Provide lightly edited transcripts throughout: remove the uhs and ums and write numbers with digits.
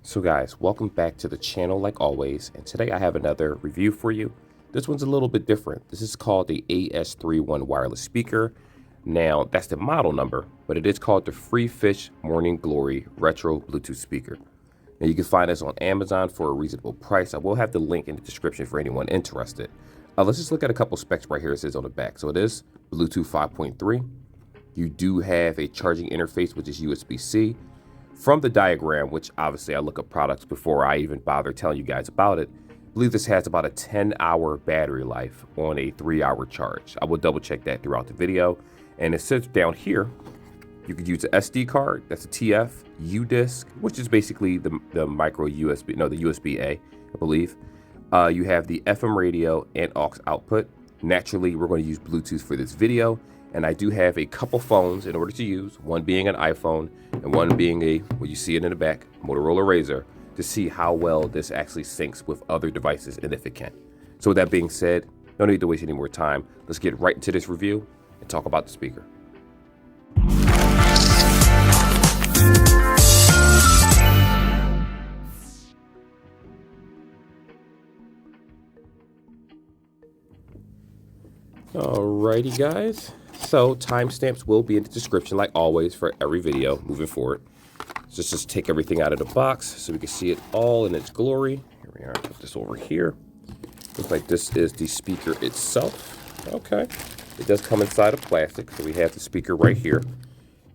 So guys, welcome back to the channel like always, and today I have another review for you. This one's a little bit different. This is called the AS31 wireless speaker. Now, that's the model number, but it is called the Freefish Morning Glory Retro Bluetooth speaker. Now, you can find this on Amazon for a reasonable price. I will have the link in the description for anyone interested. Let's just look at a couple specs right here. It says on the back. So it is Bluetooth 5.3. You do have a charging interface, which is USB-C. From the diagram, which obviously I look up products before I even bother telling you guys about it, I believe this has about a 10-hour battery life on a 3-hour charge. I will double check that throughout the video. And it says down here, you could use an SD card, that's a TF, U-Disc, which is basically the micro USB, no, the USB-A, I believe. You have the FM radio and aux output. Naturally, we're going to use Bluetooth for this video. And I do have a couple phones in order to use, one being an iPhone and one being a, well, you see it in the back, Motorola Razr, to see how well this actually syncs with other devices and if it can. So with that being said, no need to waste any more time. Let's get right into this review and talk about the speaker. Alrighty guys, so timestamps will be in the description like always for every video moving forward. So just take everything out of the box so we can see it all in its glory. Here we are, put this over here. Looks like this is the speaker itself. Okay, it does come inside of plastic, so we have the speaker right here.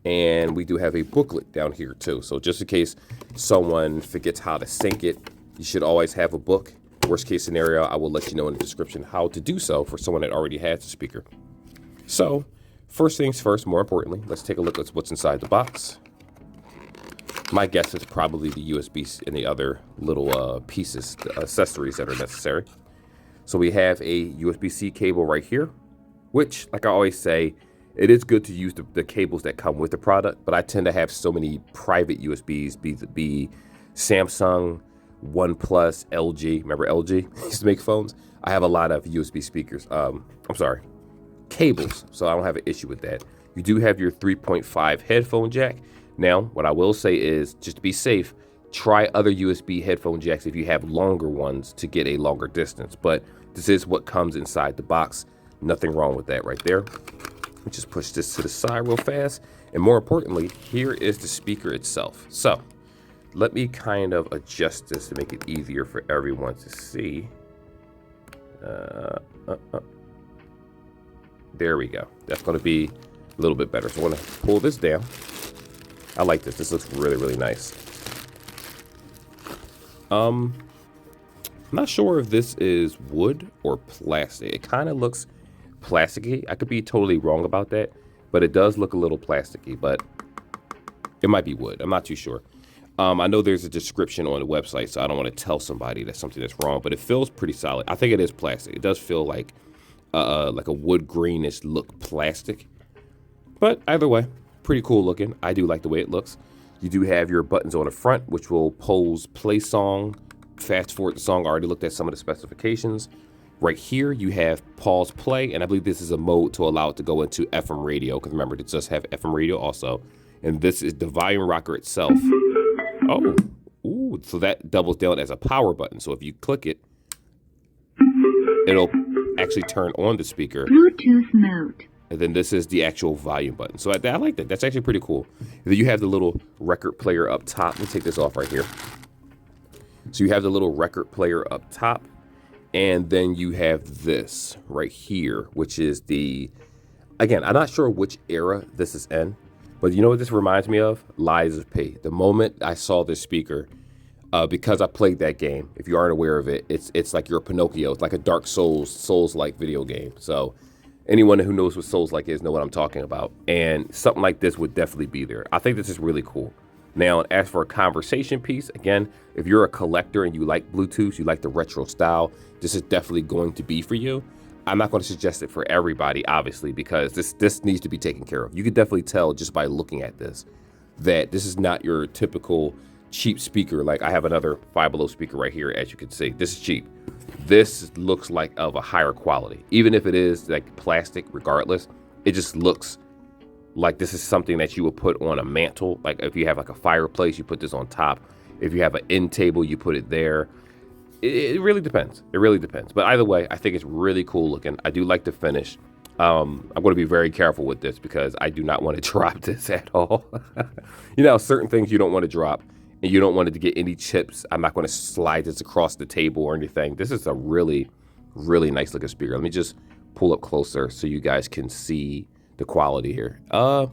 And we do have a booklet down here too. So just in case someone forgets how to sync it, you should always have a book. Worst case scenario, I will let you know in the description how to do so for someone that already has the speaker. So, first things first, more importantly, let's take a look at what's inside the box. My guess is probably the USB and the other little pieces, the accessories that are necessary. So we have a USB-C cable right here, which, like I always say, it is good to use the cables that come with the product, but I tend to have so many private USBs, be Samsung, OnePlus, LG. Remember LG used to make phones? I have a lot of USB speakers. Cables. So I don't have an issue with that. You do have your 3.5 headphone jack. Now, what I will say is, just to be safe, try other USB headphone jacks if you have longer ones to get a longer distance. But this is what comes inside the box. Nothing wrong with that right there. Let me just push this to the side real fast. And more importantly, here is the speaker itself. So let me kind of adjust this to make it easier for everyone to see. There we go. That's going to be a little bit better. So I want to pull this down. I like this. This looks really, really nice. I'm not sure if this is wood or plastic. It kind of looks plasticky. I could be totally wrong about that, but it does look a little plasticky, but it might be wood. I'm not too sure. I know there's a description on the website, so I don't want to tell somebody that something that's wrong, but it feels pretty solid. I think it is plastic. It does feel like a wood greenish look plastic, but either way, pretty cool looking. I do like the way it looks. You do have your buttons on the front, which will pause play song, fast forward the song. I already looked at some of the specifications. Right here, you have pause play, and I believe this is a mode to allow it to go into FM radio, because remember, it does have FM radio also. And this is the volume rocker itself. Oh, ooh, so that doubles down as a power button. So if you click it, it'll actually turn on the speaker. Bluetooth mode. And then this is the actual volume button. So I like that. That's actually pretty cool. And then you have the little record player up top. Let me take this off right here. So you have the little record player up top. And then you have this right here, which is the, again, I'm not sure which era this is in. But you know what this reminds me of? Lies of P. The moment I saw this speaker, because I played that game, if you aren't aware of it, it's like you're a Pinocchio. It's like a Dark Souls-like video game. So anyone who knows what Souls-like is know what I'm talking about. And something like this would definitely be there. I think this is really cool. Now, as for a conversation piece, again, if you're a collector and you like Bluetooth, you like the retro style, this is definitely going to be for you. I'm not going to suggest it for everybody, obviously, because this needs to be taken care of. You can definitely tell just by looking at this that this is not your typical cheap speaker. Like I have another Five Below speaker right here, as you can see. This is cheap. This looks like of a higher quality. Even if it is like plastic, regardless, it just looks like this is something that you would put on a mantle. Like if you have like a fireplace, you put this on top. If you have an end table, you put it there. It really depends. It really depends. But either way, I think it's really cool looking. I do like the finish. I'm going to be very careful with this because I do not want to drop this at all. You know, certain things you don't want to drop, and you don't want it to get any chips. I'm not going to slide this across the table or anything. This is a really, really nice looking speaker. Let me just pull up closer so you guys can see the quality here. Let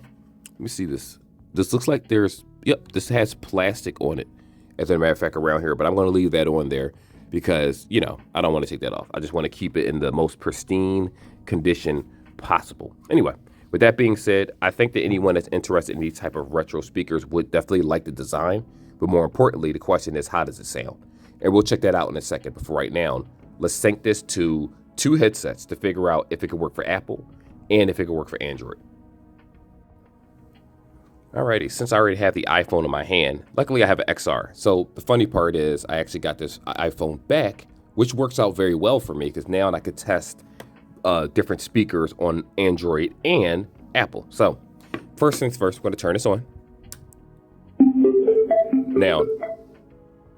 me see this. This looks like this has plastic on it, as a matter of fact, around here, but I'm going to leave that on there because, you know, I don't want to take that off. I just want to keep it in the most pristine condition possible. Anyway, with that being said, I think that anyone that's interested in these type of retro speakers would definitely like the design, but more importantly, the question is, how does it sound? And we'll check that out in a second. But for right now, let's sync this to 2 headsets to figure out if it can work for Apple and if it can work for Android. Alrighty, since I already have the iPhone in my hand, luckily I have an XR. So the funny part is I actually got this iPhone back, which works out very well for me because now I could test different speakers on Android and Apple. So first things first, we're going to turn this on. Now,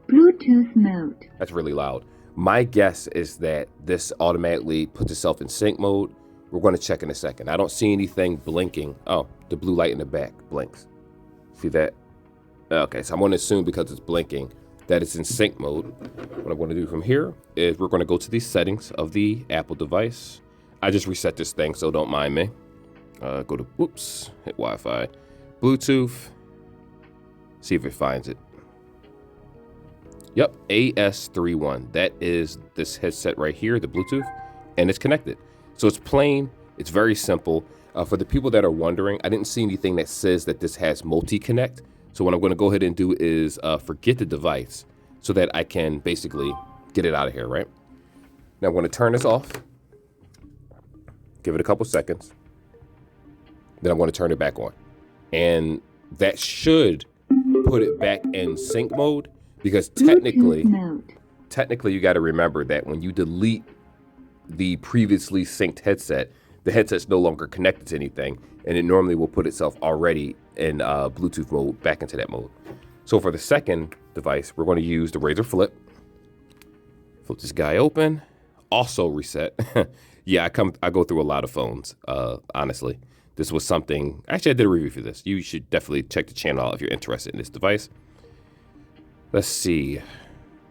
Bluetooth mode. That's really loud. My guess is that this automatically puts itself in sync mode. We're going to check in a second. I don't see anything blinking. Oh, the blue light in the back blinks. See that? Okay, so I'm going to assume because it's blinking that it's in sync mode. What I'm going to do from here is we're going to go to the settings of the Apple device. I just reset this thing, so don't mind me. Go to, hit Wi-Fi, Bluetooth. See if it finds it. Yep, AS31. That is this headset right here, the Bluetooth, and it's connected. So it's plain, it's very simple. For the people that are wondering, I didn't see anything that says that this has multi-connect. So what I'm going to go ahead and do is forget the device so that I can basically get it out of here, right? Now I'm going to turn this off, give it a couple seconds, then I'm going to turn it back on. And that should put it back in sync mode because technically you got to remember that when you delete the previously synced headset, the headset's no longer connected to anything, and it normally will put itself already in Bluetooth mode back into that mode. So for the second device, we're going to use the Razor Flip. Flip this guy open. Also reset. Yeah, I go through a lot of phones. Honestly, this was something. Actually, I did a review for this. You should definitely check the channel out if you're interested in this device. Let's see.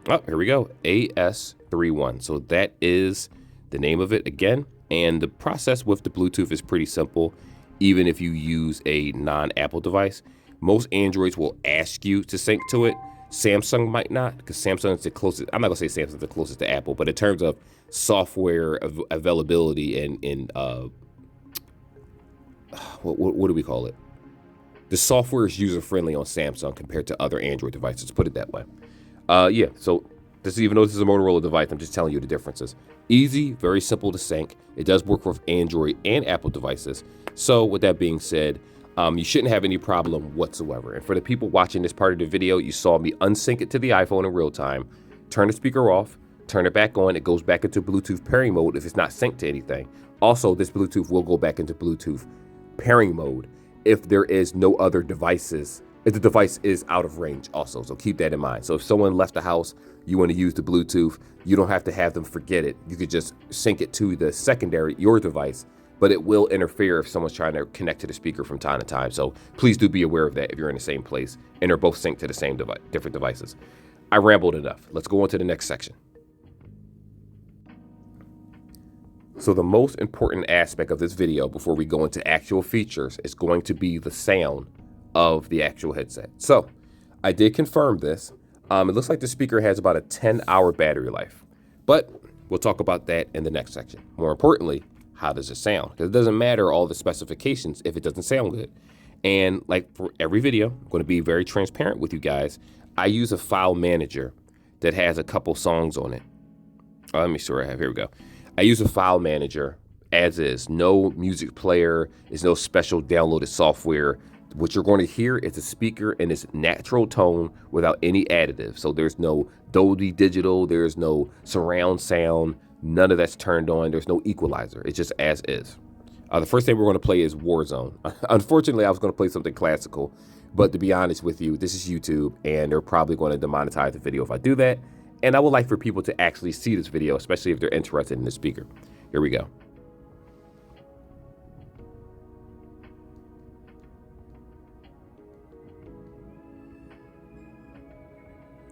Oh, here we go. AS31. So that is the name of it again. And the process with the Bluetooth is pretty simple, even if you use a non-Apple device. Most Androids will ask you to sync to it. Samsung might not, because Samsung is the closest. I'm not going to say Samsung's the closest to Apple, but in terms of software availability and what do we call it? The software is user-friendly on Samsung compared to other Android devices, put it that way. Yeah, so even though this is a Motorola device, I'm just telling you the differences. Easy, very simple to sync. It does work with Android and Apple devices. So with that being said, you shouldn't have any problem whatsoever. And for the people watching this part of the video, you saw me unsync it to the iPhone in real time, turn the speaker off, turn it back on. It goes back into Bluetooth pairing mode if it's not synced to anything. Also, this Bluetooth will go back into Bluetooth pairing mode if there is no other devices, if the device is out of range also. So keep that in mind. So if someone left the house, you want to use the Bluetooth, you don't have to have them forget it. You could just sync it to the secondary, your device, but it will interfere if someone's trying to connect to the speaker from time to time. So please do be aware of that if you're in the same place and they're both synced to the same different devices. I rambled enough. Let's go on to the next section. So the most important aspect of this video before we go into actual features is going to be the sound of the actual headset. So I did confirm this. It looks like the speaker has about a 10-hour battery life, but we'll talk about that in the next section. More importantly, how does it sound? Because it doesn't matter all the specifications if it doesn't sound good. And like for every video, I'm going to be very transparent with you guys. I use a file manager that has a couple songs on it. Let me see what I have. Here we go. I use a file manager as is. No music player. There's no special downloaded software. What you're going to hear is a speaker in its natural tone without any additives. So there's no Dolby Digital. There's no surround sound. None of that's turned on. There's no equalizer. It's just as is. The first thing we're going to play is Warzone. Unfortunately, I was going to play something classical, But to be honest with you, this is YouTube, and they're probably going to demonetize the video if I do that. And I would like for people to actually see this video, especially if they're interested in the speaker. Here we go.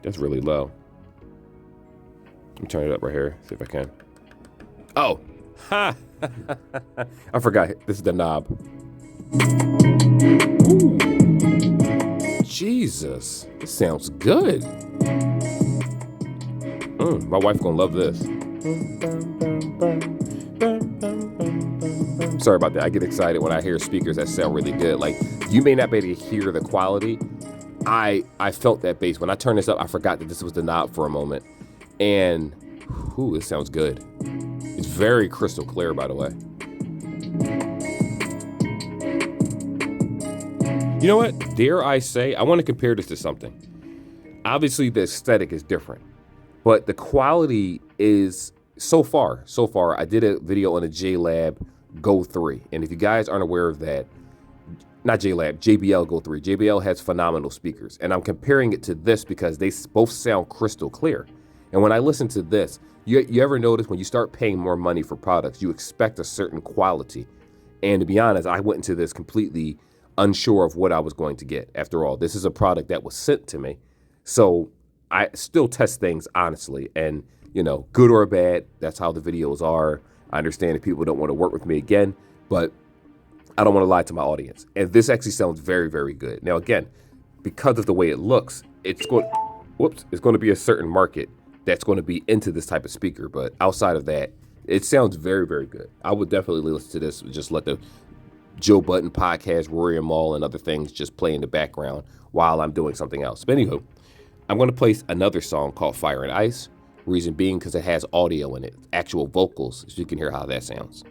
That's really low. I'm turning it up right here, see if I can. Oh, ha! I forgot, this is the knob. Ooh. Jesus, this sounds good. My wife gonna love this. Sorry about that, I get excited when I hear speakers that sound really good. Like, you may not be able to hear the quality. I felt that bass. When I turned this up, I forgot that this was the knob for a moment. And, whew, it sounds good. It's very crystal clear, by the way. You know what? Dare I say, I want to compare this to something. Obviously, the aesthetic is different, but the quality is so far. I did a video on a JLab Go 3. And if you guys aren't aware of that, not JLab, JBL Go 3. JBL has phenomenal speakers. And I'm comparing it to this because they both sound crystal clear. And when I listen to this, you ever notice when you start paying more money for products, you expect a certain quality. And to be honest, I went into this completely unsure of what I was going to get. After all, this is a product that was sent to me. So I still test things honestly. And, you know, good or bad, that's how the videos are. I understand if people don't want to work with me again, but I don't want to lie to my audience. And this actually sounds very, very good. Now, again, because of the way it looks, it's going to be a certain market that's going to be into this type of speaker. But outside of that, it sounds very, very good. I would definitely listen to this. Just let the Joe Budden podcast, Rory and Maul, and other things just play in the background while I'm doing something else. But anywho, I'm going to play another song called Fire and Ice. Reason being because it has audio in it, actual vocals, so you can hear how that sounds.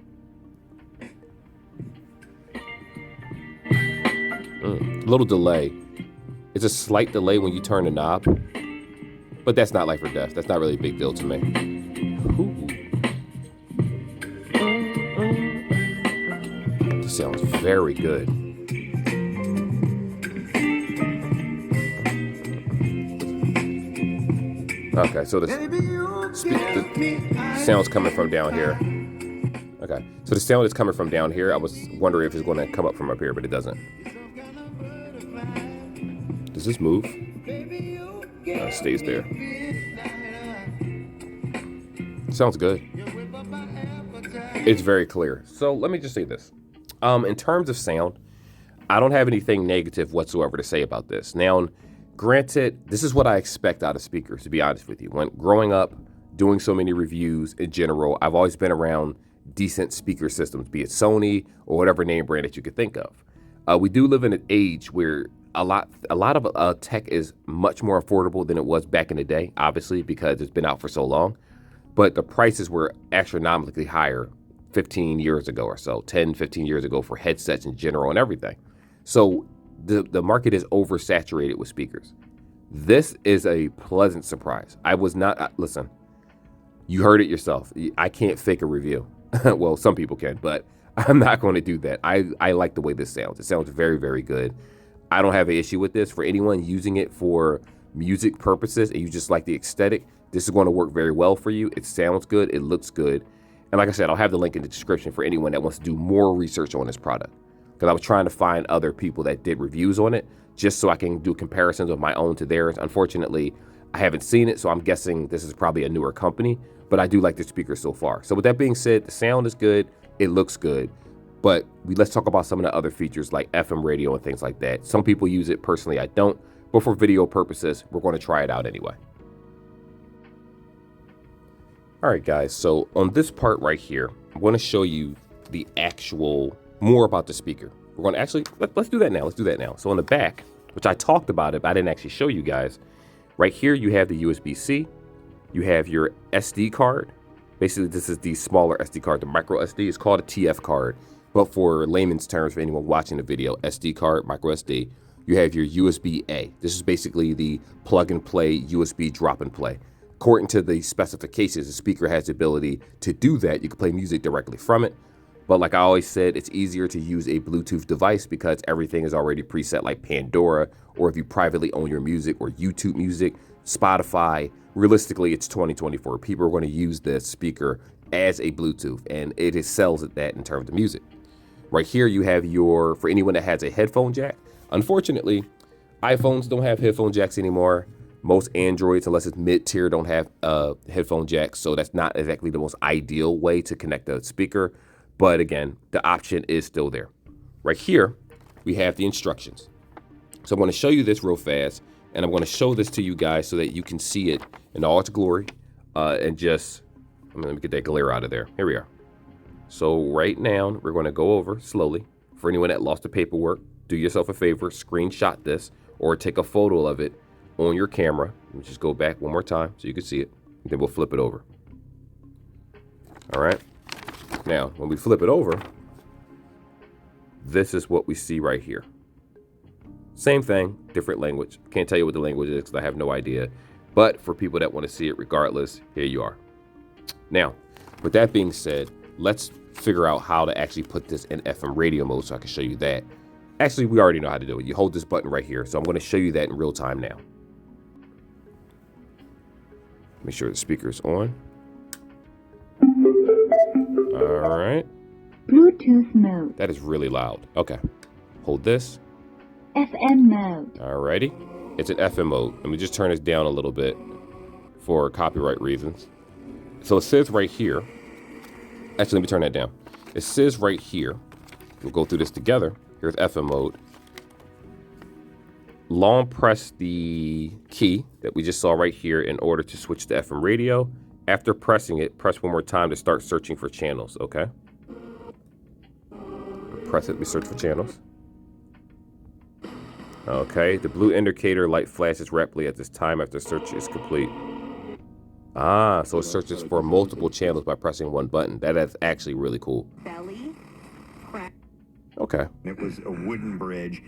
Little delay. It's a slight delay when you turn the knob, but that's not life or death. That's not really a big deal to me. Ooh. This sounds very good. Okay, so the sound's coming from down here. Okay, so the sound is coming from down here. I was wondering if it's going to come up from up here, but it doesn't. Does this move? No, it stays there. Sounds good. It's very clear. So let me just say this. In terms of sound, I don't have anything negative whatsoever to say about this. Now, granted, this is what I expect out of speakers, to be honest with you. When growing up, doing so many reviews in general, I've always been around decent speaker systems, be it Sony or whatever name brand that you could think of. We do live in an age where a lot of tech is much more affordable than it was back in the day, obviously, because it's been out for so long. But the prices were astronomically higher 15 years ago or so, 10, 15 years ago for headsets in general and everything. So the market is oversaturated with speakers. This is a pleasant surprise. I was not, listen, you heard it yourself. I can't fake a review. Well, some people can, but I'm not going to do that. I like the way this sounds. It sounds very, very good. I don't have an issue with this. For anyone using it for music purposes and you just like the aesthetic, this is going to work very well for you. It sounds good. It looks good. And like I said, I'll have the link in the description for anyone that wants to do more research on this product. Because I was trying to find other people that did reviews on it just so I can do comparisons of my own to theirs. Unfortunately, I haven't seen it, so I'm guessing this is probably a newer company. But I do like the speaker so far. So with that being said, the sound is good. It looks good. But let's talk about some of the other features like FM radio and things like that. Some people use it. Personally, I don't. But for video purposes, we're going to try it out anyway. All right, guys. So on this part right here, I'm going to show you the actual more about the speaker. We're going to actually, let's do that now. Let's do that now. So on the back, which I talked about it, but I didn't actually show you guys. Right here, you have the USB-C. You have your SD card. Basically, this is the smaller SD card, the micro SD. It's called a TF card. But for layman's terms, for anyone watching the video, SD card, micro SD. You have your USB-A. This is basically the plug and play USB drop and play. According to the specifications, the speaker has the ability to do that. You can play music directly from it. But like I always said, it's easier to use a Bluetooth device because everything is already preset, like Pandora, or if you privately own your music, or YouTube Music, Spotify. Realistically, it's 2024. People are going to use this speaker as a Bluetooth, and it excels at that in terms of music. Right here, you have your, for anyone that has a headphone jack. Unfortunately, iPhones don't have headphone jacks anymore. Most Androids, unless it's mid-tier, don't have headphone jacks. So that's not exactly the most ideal way to connect the speaker. But again, the option is still there. Right here, we have the instructions. So I'm going to show you this real fast, and I'm going to show this to you guys so that you can see it in all its glory. And just, let me get that glare out of there. Here we are. So right now, we're going to go over slowly. For anyone that lost the paperwork, do yourself a favor, screenshot this or take a photo of it on your camera. Let me just go back one more time so you can see it. And then we'll flip it over. All right. Now, when we flip it over, this is what we see right here. Same thing, different language. Can't tell you what the language is because I have no idea. But for people that want to see it regardless, here you are. Now, with that being said, let's figure out how to actually put this in FM radio mode so I can show you that. Actually, we already know how to do it. You hold this button right here. So I'm going to show you that in real time now. Make sure the speaker is on. All right. Bluetooth mode. That is really loud. Okay. Hold this. FM mode. Alrighty. It's an FM mode. Let me just turn this down a little bit for copyright reasons. So it says right here. Actually, let me turn that down. It says right here. We'll go through this together. Here's FM mode. Long press the key that we just saw right here in order to switch to FM radio. After pressing it, press one more time to start searching for channels, okay? Press it, we search for channels. Okay, the blue indicator light flashes rapidly at this time after search is complete. Ah, so it searches for multiple channels by pressing one button. That is actually really cool. Belly, crack. Okay. It was a wooden bridge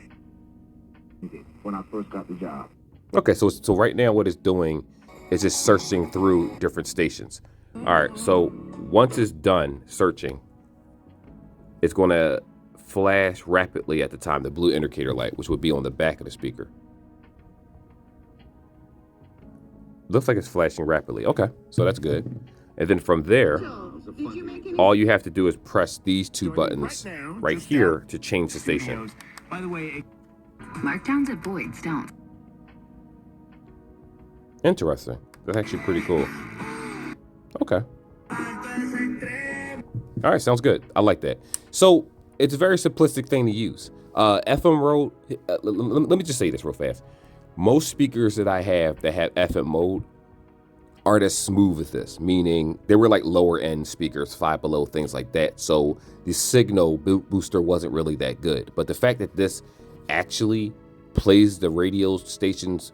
when I first got the job. Okay, so right now what it's doing is just searching through different stations. All right, so once it's done searching, it's going to flash rapidly at the time, the blue indicator light, which would be on the back of the speaker. Looks like it's flashing rapidly. Okay, so that's good. And then from there, all you have to do is press these two buttons right here to change the station. By the way, Markdowns at Boyd's don't. Interesting. That's actually pretty cool. Okay. All right, sounds good. I like that. So it's a very simplistic thing to use. FM mode, let me just say this real fast. Most speakers that I have that have FM mode aren't as smooth as this, meaning they were like lower end speakers, 5 below, things like that. So the signal booster wasn't really that good. But the fact that this actually plays the radio stations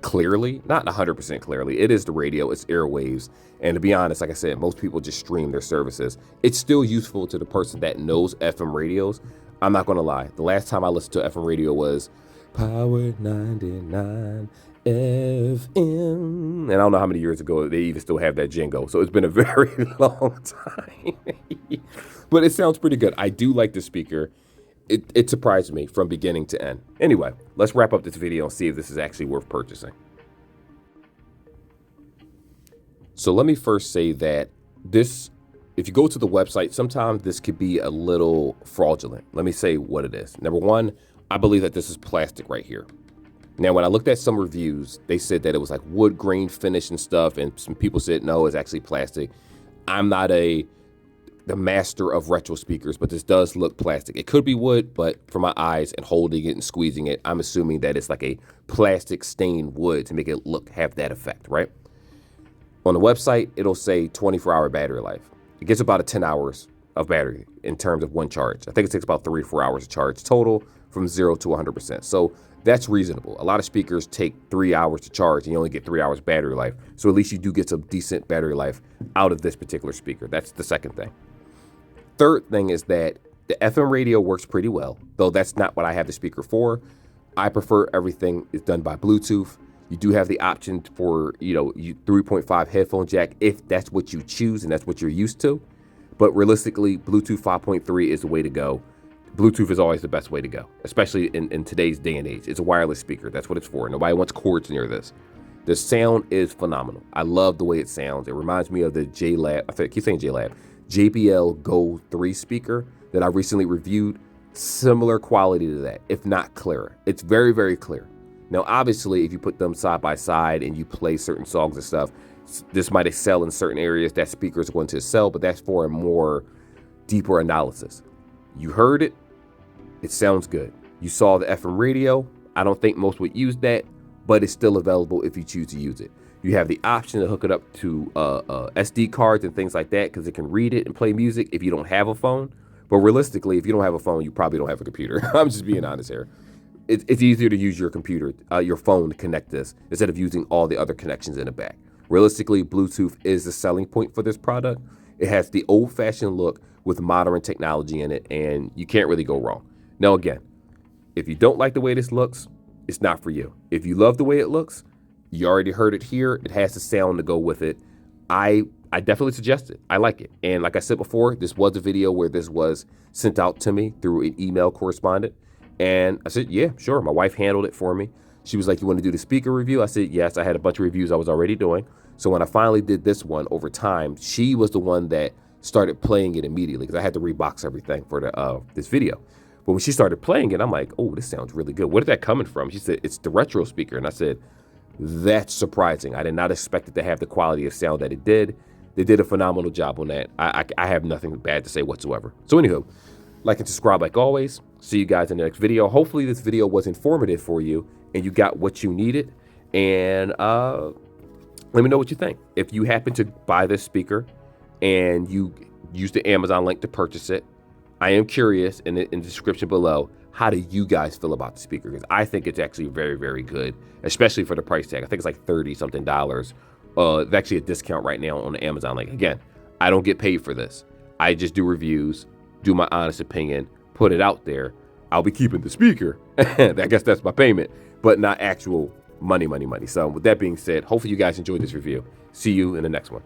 clearly, not 100% clearly, it is the radio, it's airwaves. And to be honest, like I said, most people just stream their services. It's still useful to the person that knows FM radios. I'm not going to lie. The last time I listened to FM radio was Power 99 FM. And I don't know how many years ago they even still have that jingle. So it's been a very long time. But it sounds pretty good. I do like the speaker. It surprised me from beginning to end. Anyway, let's wrap up this video and see if this is actually worth purchasing. So let me first say that this, if you go to the website, sometimes this could be a little fraudulent. Let me say what it is. Number one, I believe that this is plastic right here. Now, when I looked at some reviews, they said that it was like wood grain finish and stuff, and some people said no, it's actually plastic. I'm not the master of retro speakers, but this does look plastic. It could be wood, but for my eyes and holding it and squeezing it, I'm assuming that it's like a plastic stained wood to make it have that effect, right? On the website, it'll say 24-hour battery life. It gets about 10 hours of battery in terms of one charge. I think it takes about 3 or 4 hours to charge total from 0 to 100%. So that's reasonable. A lot of speakers take 3 hours to charge and you only get 3 hours battery life. So at least you do get some decent battery life out of this particular speaker. That's the second thing. Third thing is that the FM radio works pretty well, though that's not what I have the speaker for. I prefer everything is done by Bluetooth. You do have the option for, 3.5 headphone jack if that's what you choose and that's what you're used to. But realistically, Bluetooth 5.3 is the way to go. Bluetooth is always the best way to go, especially in today's day and age. It's a wireless speaker. That's what it's for. Nobody wants cords near this. The sound is phenomenal. I love the way it sounds. It reminds me of the I keep saying JBL Go 3 speaker that I recently reviewed. Similar quality to that, if not clearer. It's very, very clear. Now, obviously, if you put them side by side and you play certain songs and stuff, this might excel in certain areas. That speaker is going to excel, but that's for a more deeper analysis. You heard it. It sounds good. You saw the FM radio. I don't think most would use that, but it's still available if you choose to use it. You have the option to hook it up to SD cards and things like that because it can read it and play music if you don't have a phone. But realistically, if you don't have a phone, you probably don't have a computer. I'm just being honest here. It's easier to use your computer, your phone to connect this instead of using all the other connections in the back. Realistically, Bluetooth is the selling point for this product. It has the old-fashioned look with modern technology in it, and you can't really go wrong. Now, again, if you don't like the way this looks, it's not for you. If you love the way it looks, you already heard it here. It has the sound to go with it. I definitely suggest it. I like it. And like I said before, this was a video where this was sent out to me through an email correspondent. And I said, yeah, sure. My wife handled it for me. She was like, you want to do the speaker review? I said, yes. I had a bunch of reviews I was already doing. So when I finally did this one over time, she was the one that started playing it immediately because I had to rebox everything for this video. But when she started playing it, I'm like, oh, this sounds really good. Where did that coming from? She said, it's the retro speaker. And I said, that's surprising. I did not expect it to have the quality of sound that it did. They did a phenomenal job on that. I have nothing bad to say whatsoever. So anywho, like and subscribe like always. See you guys in the next video. Hopefully this video was informative for you and you got what you needed. And let me know what you think. If you happen to buy this speaker and you use the Amazon link to purchase it, I am curious in the description below, how do you guys feel about the speaker? Because I think it's actually very, very good, especially for the price tag. I think it's like $30-something. It's actually a discount right now on the Amazon link. Again, I don't get paid for this. I just do reviews, do my honest opinion, put it out there. I'll be keeping the speaker. I guess that's my payment, but not actual money. So with that being said, hopefully you guys enjoyed this review. See you in the next one.